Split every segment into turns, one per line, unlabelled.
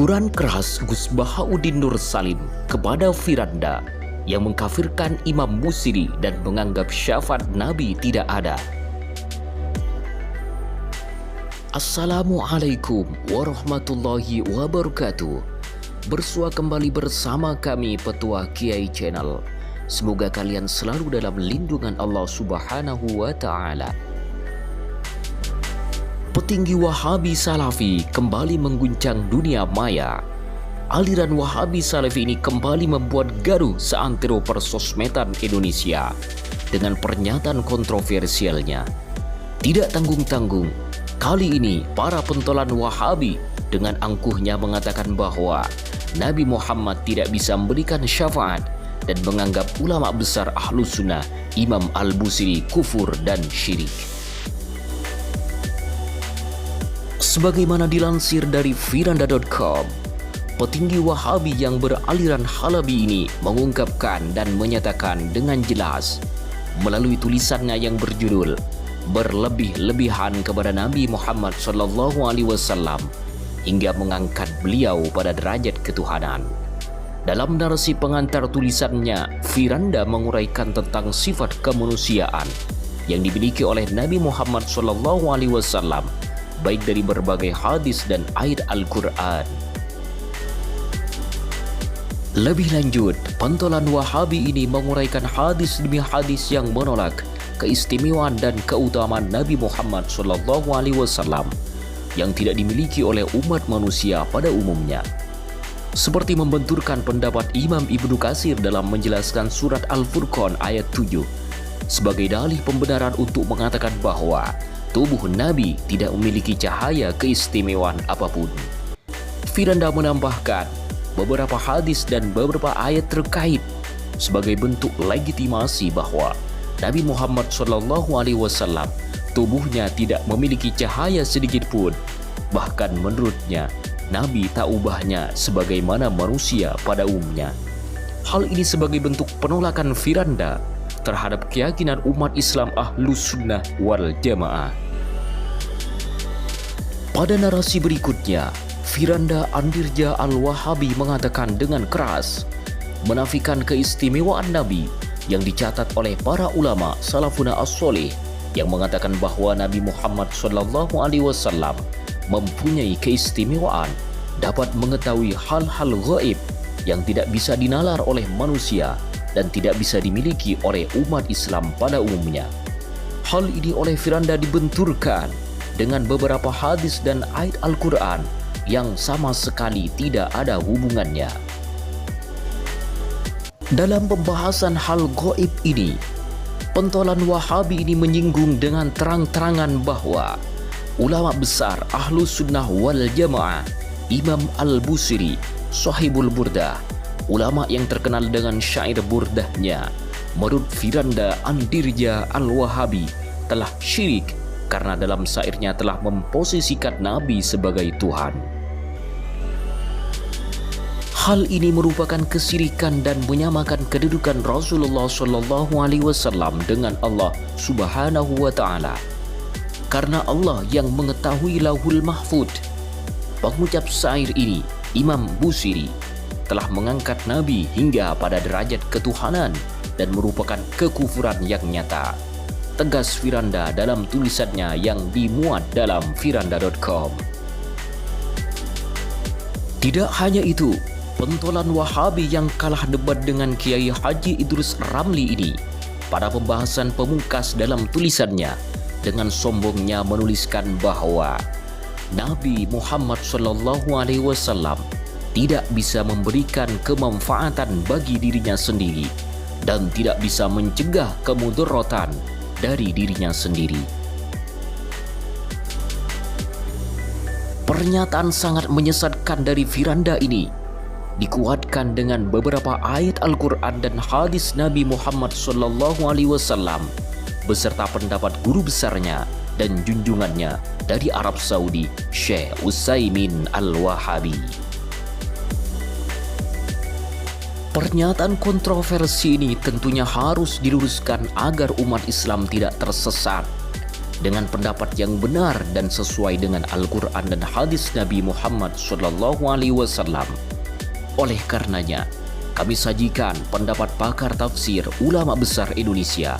Teguran keras Gus Bahauddin Nur Salim kepada Firanda yang mengkafirkan Imam Busiri dan menganggap syafaat Nabi tidak ada. Assalamualaikum warahmatullahi wabarakatuh. Bersua kembali bersama kami Petua Kiai Channel. Semoga kalian selalu dalam lindungan Allah Subhanahu wa Ta'ala. Petinggi Wahabi Salafi kembali mengguncang dunia maya. Aliran Wahabi Salafi ini kembali membuat gaduh seantero persosmedan Indonesia dengan pernyataan kontroversialnya. Tidak tanggung-tanggung, kali ini para pentolan Wahabi dengan angkuhnya mengatakan bahwa Nabi Muhammad tidak bisa memberikan syafaat dan menganggap ulama besar Ahlus Sunnah Imam Al-Busiri kufur dan syirik. Sebagaimana dilansir dari Firanda.com, petinggi Wahabi yang beraliran Halabi ini mengungkapkan dan menyatakan dengan jelas melalui tulisannya yang berjudul "Berlebih-lebihan kepada Nabi Muhammad SAW" hingga mengangkat beliau pada derajat ketuhanan. Dalam narasi pengantar tulisannya, Firanda menguraikan tentang sifat kemanusiaan yang dimiliki oleh Nabi Muhammad SAW, baik dari berbagai hadis dan ayat Al-Quran. Lebih lanjut, pentolan Wahabi ini menguraikan hadis demi hadis yang menolak keistimewaan dan keutamaan Nabi Muhammad SAW yang tidak dimiliki oleh umat manusia pada umumnya. Seperti membenturkan pendapat Imam Ibnu Katsir dalam menjelaskan surat Al-Furqan ayat 7 sebagai dalih pembenaran untuk mengatakan bahwa tubuh Nabi tidak memiliki cahaya keistimewaan apapun. Firanda menambahkan beberapa hadis dan beberapa ayat terkait sebagai bentuk legitimasi bahwa Nabi Muhammad SAW tubuhnya tidak memiliki cahaya sedikit pun. Bahkan menurutnya Nabi tak ubahnya sebagaimana manusia pada umumnya. Hal ini sebagai bentuk penolakan Firanda terhadap keyakinan umat Islam Ahlus Sunnah wal Jamaah. Pada narasi berikutnya, Firanda Andirja Al-Wahabi mengatakan dengan keras menafikan keistimewaan Nabi yang dicatat oleh para ulama Salafuna As-Soleh yang mengatakan bahwa Nabi Muhammad SAW mempunyai keistimewaan dapat mengetahui hal-hal gaib yang tidak bisa dinalar oleh manusia dan tidak bisa dimiliki oleh umat Islam pada umumnya. Hal ini oleh Firanda dibenturkan dengan beberapa hadis dan ayat Al-Quran yang sama sekali tidak ada hubungannya. Dalam pembahasan hal gaib ini, pentolan Wahabi ini menyinggung dengan terang-terangan bahwa ulama besar Ahlus Sunnah wal Jamaah Imam Al-Busiri, Sahibul Burdah, ulama yang terkenal dengan syair burdahnya, menurut Firanda Andirja Al-Wahabi telah syirik karena dalam syairnya telah memposisikan Nabi sebagai Tuhan. Hal ini merupakan kesyirikan dan menyamakan kedudukan Rasulullah SAW dengan Allah Subhanahu wa Ta'ala. Karena Allah yang mengetahui Lauhul Mahfud. Pengucap syair ini, Imam Busiri, telah mengangkat Nabi hingga pada derajat ketuhanan dan merupakan kekufuran yang nyata. Tegas Firanda dalam tulisannya yang dimuat dalam Firanda.com. Tidak hanya itu, pentolan Wahabi yang kalah debat dengan Kiai Haji Idrus Ramli ini pada pembahasan pemungkas dalam tulisannya dengan sombongnya menuliskan bahwa Nabi Muhammad SAW tidak bisa memberikan kemanfaatan bagi dirinya sendiri dan tidak bisa mencegah kemudaratan dari dirinya sendiri. Pernyataan sangat menyesatkan dari Firanda ini dikuatkan dengan beberapa ayat Al-Quran dan hadis Nabi Muhammad SAW beserta pendapat guru besarnya dan junjungannya dari Arab Saudi, Syekh Utsaimin Al-Wahabi. Pernyataan kontroversi ini tentunya harus diluruskan agar umat Islam tidak tersesat dengan pendapat yang benar dan sesuai dengan Al-Quran dan hadis Nabi Muhammad SAW. Oleh karenanya, kami sajikan pendapat pakar tafsir ulama besar Indonesia,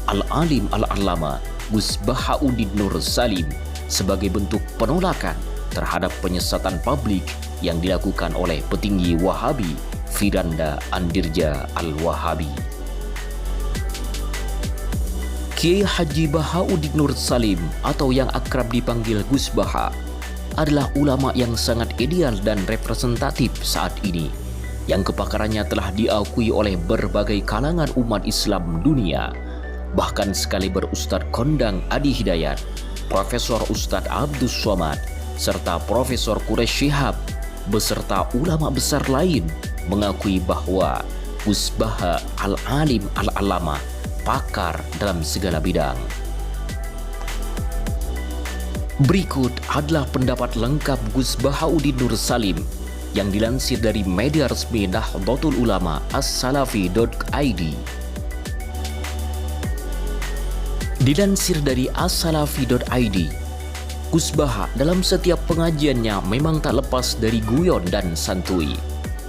Al-Alim Al-Allama Gus Bahauddin Nur Salim, sebagai bentuk penolakan terhadap penyesatan publik yang dilakukan oleh petinggi Wahabi Firanda Andirja Al-Wahabi. Kiai Haji Bahauddin Nur Salim atau yang akrab dipanggil Gus Baha adalah ulama yang sangat ideal dan representatif saat ini, yang kepakarannya telah diakui oleh berbagai kalangan umat Islam dunia. Bahkan sekali berustad kondang Adi Hidayat, Profesor Ustadz Abdus Somad, serta Profesor Quraish Shihab, beserta ulama besar lain mengakui bahwa Gus Baha Al-Alim Al-Allama pakar dalam segala bidang. Berikut adalah pendapat lengkap Gus Bahauddin Nur Salim yang dilansir dari media resmi Nahdlatul Ulama as-salafi.id. Dilansir dari as-salafi.id, Gus Baha dalam setiap pengajiannya memang tak lepas dari guyon dan santuy.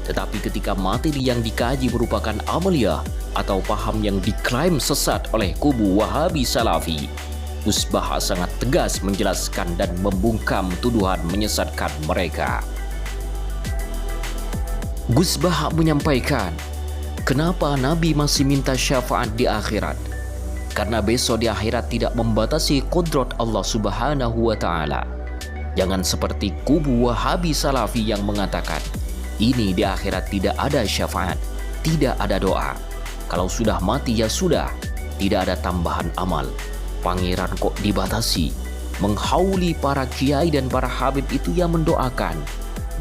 Tetapi ketika materi yang dikaji merupakan amaliyah atau paham yang diklaim sesat oleh kubu Wahabi Salafi, Gus Baha sangat tegas menjelaskan dan membungkam tuduhan menyesatkan mereka. Gus Baha menyampaikan, kenapa Nabi masih minta syafaat di akhirat? Karena besok di akhirat tidak membatasi kodrat Allah Subhanahu wa Ta'ala. Jangan seperti kubu Wahabi Salafi yang mengatakan, ini di akhirat tidak ada syafaat, tidak ada doa. Kalau sudah mati ya sudah, tidak ada tambahan amal. Pangeran kok dibatasi? Menghauli para kiai dan para habib itu yang mendoakan.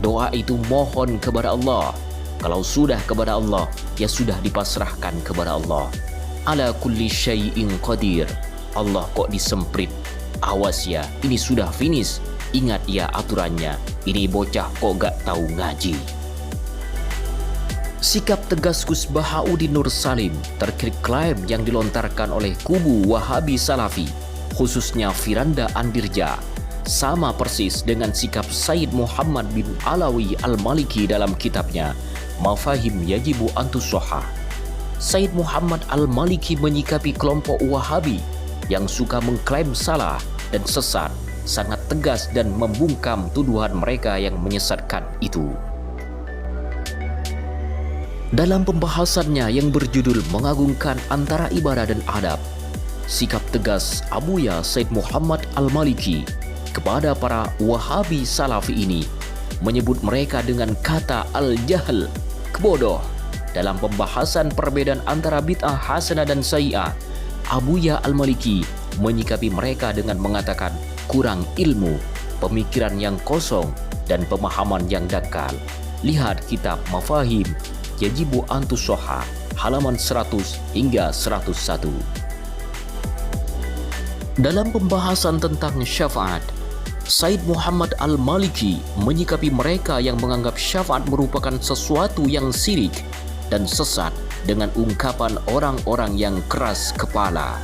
Doa itu mohon kepada Allah. Kalau sudah kepada Allah, ya sudah dipasrahkan kepada Allah. Ala kulli syai'in qadir. Allah kok disemprit? Awas ya, ini sudah finish. Ingat ya aturannya. Ini bocah kok gak tahu ngaji. Sikap tegas Gus Bahauddin Nur Salim terkait klaim yang dilontarkan oleh kubu Wahabi Salafi, khususnya Firanda Andirja, sama persis dengan sikap Said Muhammad bin Alawi Al-Maliki dalam kitabnya Mafahim Yajibu Antusoha. Said Muhammad Al-Maliki menyikapi kelompok Wahabi yang suka mengklaim salah dan sesat sangat tegas dan membungkam tuduhan mereka yang menyesatkan itu. Dalam pembahasannya yang berjudul Mengagungkan Antara Ibadah dan Adab, sikap tegas Abuya Said Muhammad Al-Maliki kepada para Wahabi Salafi ini menyebut mereka dengan kata al-jahl, kebodoh. Dalam pembahasan perbedaan antara bid'ah hasanah dan sayyi'ah, Abuya Al-Maliki menyikapi mereka dengan mengatakan kurang ilmu, pemikiran yang kosong, dan pemahaman yang dangkal. Lihat kitab Mafahim Yajibu Antusoha halaman 100 hingga 101. Dalam pembahasan tentang syafaat, Said Muhammad Al-Maliki menyikapi mereka yang menganggap syafaat merupakan sesuatu yang syirik dan sesat dengan ungkapan orang-orang yang keras kepala.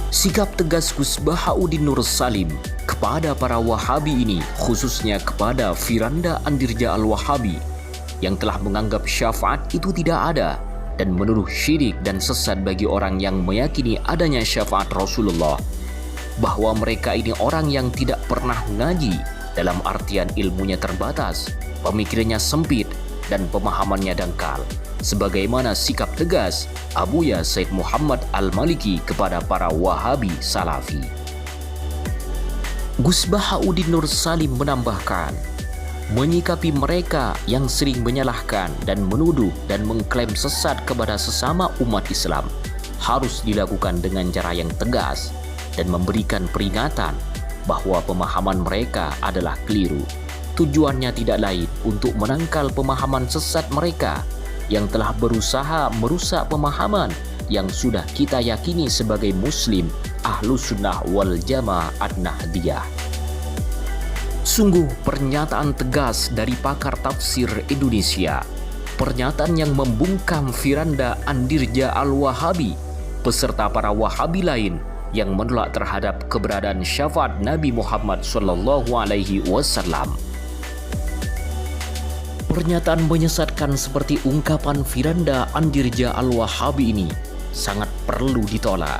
Sikap tegas Gus Bahauddin Nur Salim kepada para Wahabi ini, khususnya kepada Firanda Andirja Al-Wahabi, yang telah menganggap syafaat itu tidak ada dan menuduh syirik dan sesat bagi orang yang meyakini adanya syafaat Rasulullah, bahwa mereka ini orang yang tidak pernah ngaji, dalam artian ilmunya terbatas, pemikirannya sempit, dan pemahamannya dangkal, sebagaimana sikap tegas Abuya Said Muhammad Al-Maliki kepada para Wahabi Salafi. Gus Bahauddin Nur Salim menambahkan, menyikapi mereka yang sering menyalahkan dan menuduh dan mengklaim sesat kepada sesama umat Islam harus dilakukan dengan cara yang tegas dan memberikan peringatan bahwa pemahaman mereka adalah keliru. Tujuannya tidak lain untuk menangkal pemahaman sesat mereka yang telah berusaha merusak pemahaman yang sudah kita yakini sebagai Muslim Ahlus Sunnah wal Jamaah An-Nahdiyah. Sungguh pernyataan tegas dari pakar tafsir Indonesia, pernyataan yang membungkam Firanda Andirja Al-Wahabi beserta para Wahabi lain yang menolak terhadap keberadaan syafaat Nabi Muhammad SAW. Pernyataan menyesatkan seperti ungkapan Firanda Andirja Al-Wahabi ini sangat perlu ditolak.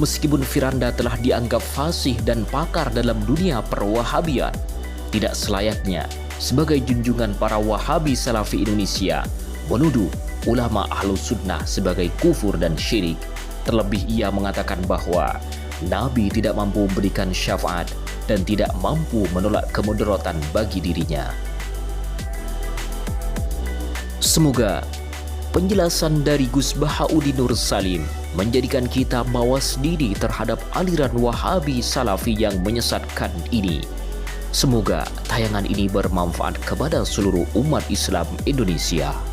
Meskipun Firanda telah dianggap fasih dan pakar dalam dunia perwahabian, tidak selayaknya sebagai junjungan para Wahabi Salafi Indonesia menuduh ulama Ahlus Sunnah sebagai kufur dan syirik. Terlebih ia mengatakan bahwa Nabi tidak mampu memberikan syafaat dan tidak mampu menolak kemudaratan bagi dirinya. Semoga penjelasan dari Gus Bahauddin Nur Salim menjadikan kita mawas diri terhadap aliran Wahabi Salafi yang menyesatkan ini. Semoga tayangan ini bermanfaat kepada seluruh umat Islam Indonesia.